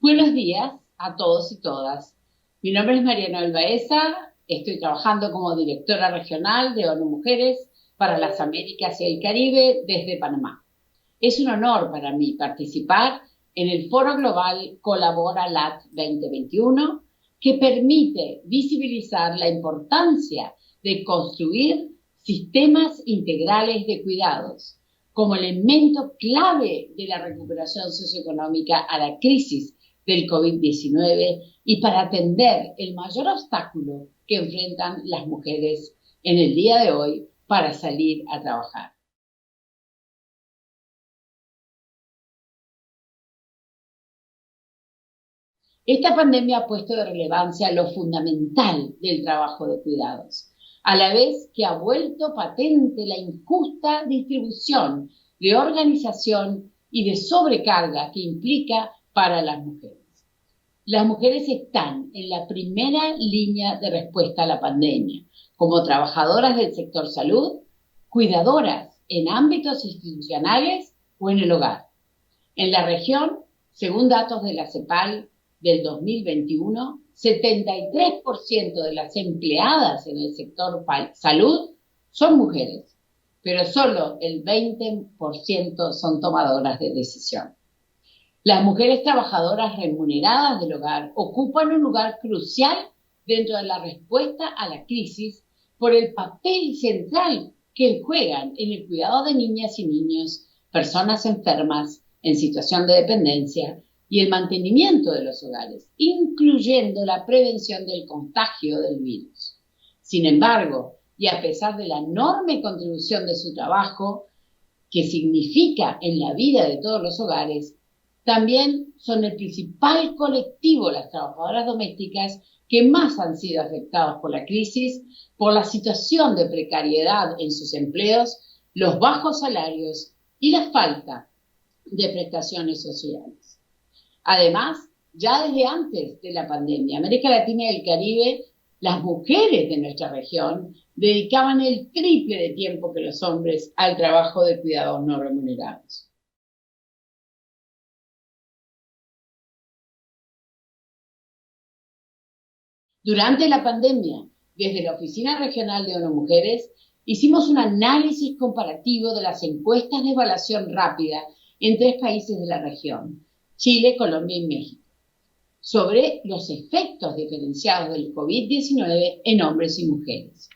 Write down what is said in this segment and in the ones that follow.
Buenos días a todos y todas. Mi nombre es Mariana Albaeza, estoy trabajando como directora regional de ONU Mujeres para las Américas y el Caribe desde Panamá. Es un honor para mí participar en el Foro Global Colabora LAT 2021, que permite visibilizar la importancia de construir sistemas integrales de cuidados como elemento clave de la recuperación socioeconómica a la crisis del COVID-19 y para atender el mayor obstáculo que enfrentan las mujeres en el día de hoy para salir a trabajar. Esta pandemia ha puesto de relevancia lo fundamental del trabajo de cuidados, a la vez que ha vuelto patente la injusta distribución de organización y de sobrecarga que implica para las mujeres. Las mujeres están en la primera línea de respuesta a la pandemia, como trabajadoras del sector salud, cuidadoras en ámbitos institucionales o en el hogar. En la región, según datos de la CEPAL del 2021, 73% de las empleadas en el sector salud son mujeres, pero solo el 20% son tomadoras de decisión. Las mujeres trabajadoras remuneradas del hogar ocupan un lugar crucial dentro de la respuesta a la crisis por el papel central que juegan en el cuidado de niñas y niños, personas enfermas en situación de dependencia y el mantenimiento de los hogares, incluyendo la prevención del contagio del virus. Sin embargo, y a pesar de la enorme contribución de su trabajo, que significa en la vida de todos los hogares, también son el principal colectivo, las trabajadoras domésticas, que más han sido afectados por la crisis, por la situación de precariedad en sus empleos, los bajos salarios y la falta de prestaciones sociales. Además, ya desde antes de la pandemia, América Latina y el Caribe, las mujeres de nuestra región dedicaban el triple de tiempo que los hombres al trabajo de cuidados no remunerados. Durante la pandemia, desde la Oficina Regional de ONU Mujeres, hicimos un análisis comparativo de las encuestas de evaluación rápida en 3 países de la región, Chile, Colombia y México, sobre los efectos diferenciados del COVID-19 en hombres y mujeres.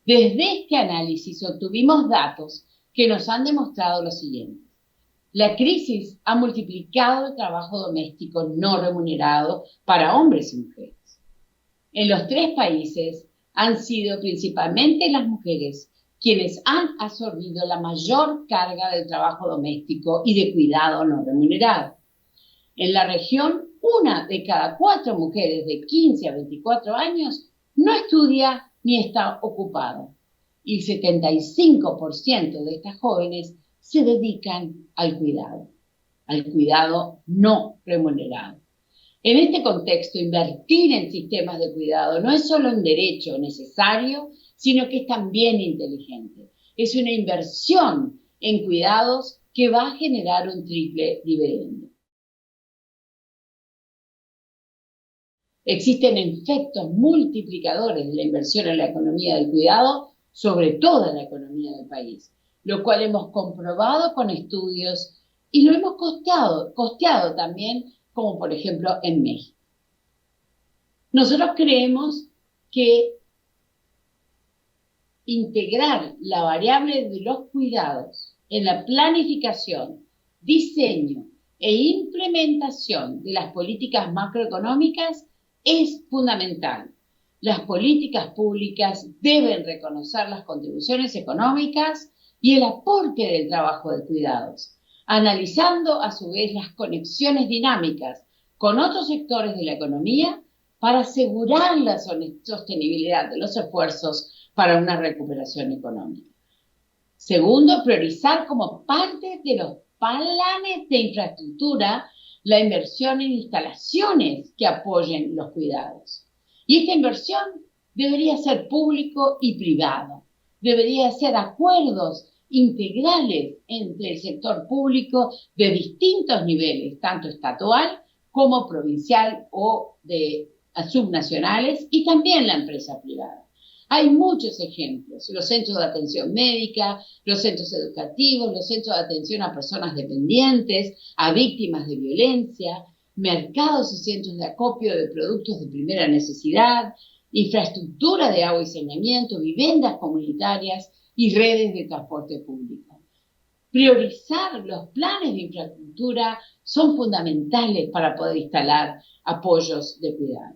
Desde este análisis obtuvimos datos que nos han demostrado lo siguiente. La crisis ha multiplicado el trabajo doméstico no remunerado para hombres y mujeres. En los 3 países han sido principalmente las mujeres quienes han absorbido la mayor carga del trabajo doméstico y de cuidado no remunerado. En la región, 1 de cada 4 mujeres de 15 a 24 años no estudia ni está ocupada. Y el 75% de estas jóvenes se dedican al cuidado no remunerado. En este contexto, invertir en sistemas de cuidado no es solo un derecho necesario, sino que es también inteligente. Es una inversión en cuidados que va a generar un triple dividendo. Existen efectos multiplicadores de la inversión en la economía del cuidado sobre toda la economía del país, lo cual hemos comprobado con estudios y lo hemos costeado también, como por ejemplo en México. Nosotros creemos que integrar la variable de los cuidados en la planificación, diseño e implementación de las políticas macroeconómicas es fundamental. Las políticas públicas deben reconocer las contribuciones económicas y el aporte del trabajo de cuidados, analizando a su vez las conexiones dinámicas con otros sectores de la economía para asegurar la sostenibilidad de los esfuerzos para una recuperación económica. Segundo, priorizar como parte de los planes de infraestructura la inversión en instalaciones que apoyen los cuidados. Y esta inversión debería ser público y privado. Debería ser acuerdos integrales entre el sector público de distintos niveles, tanto estatal como provincial o de subnacionales, y también la empresa privada. Hay muchos ejemplos: los centros de atención médica, los centros educativos, los centros de atención a personas dependientes, a víctimas de violencia, mercados y centros de acopio de productos de primera necesidad, infraestructura de agua y saneamiento, viviendas comunitarias y redes de transporte público. Priorizar los planes de infraestructura son fundamentales para poder instalar apoyos de cuidado.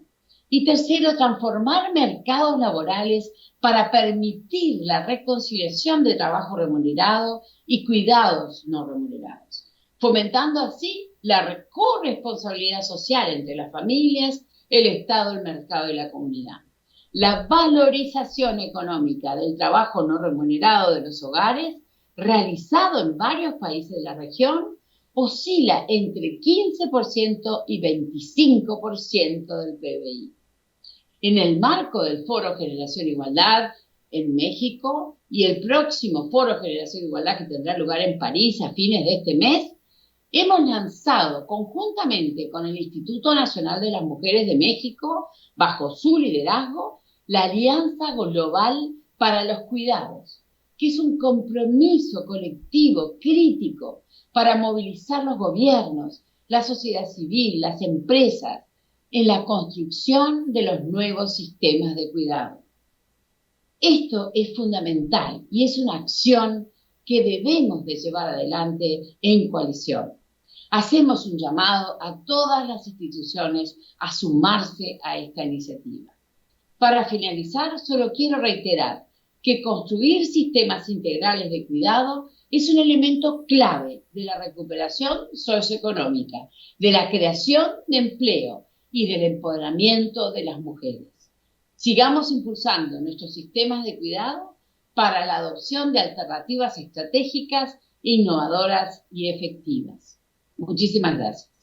Y tercero, transformar mercados laborales para permitir la reconciliación de trabajo remunerado y cuidados no remunerados, fomentando así la corresponsabilidad social entre las familias, el Estado, el mercado y la comunidad. La valorización económica del trabajo no remunerado de los hogares, realizado en varios países de la región, oscila entre 15% y 25% del PBI. En el marco del Foro Generación Igualdad en México y el próximo Foro Generación Igualdad, que tendrá lugar en París a fines de este mes, hemos lanzado conjuntamente con el Instituto Nacional de las Mujeres de México, bajo su liderazgo, la Alianza Global para los Cuidados, que es un compromiso colectivo crítico para movilizar los gobiernos, la sociedad civil, las empresas, en la construcción de los nuevos sistemas de cuidado. Esto es fundamental y es una acción que debemos de llevar adelante en coalición. Hacemos un llamado a todas las instituciones a sumarse a esta iniciativa. Para finalizar, solo quiero reiterar que construir sistemas integrales de cuidado es un elemento clave de la recuperación socioeconómica, de la creación de empleo y del empoderamiento de las mujeres. Sigamos impulsando nuestros sistemas de cuidado para la adopción de alternativas estratégicas, innovadoras y efectivas. Muchísimas gracias.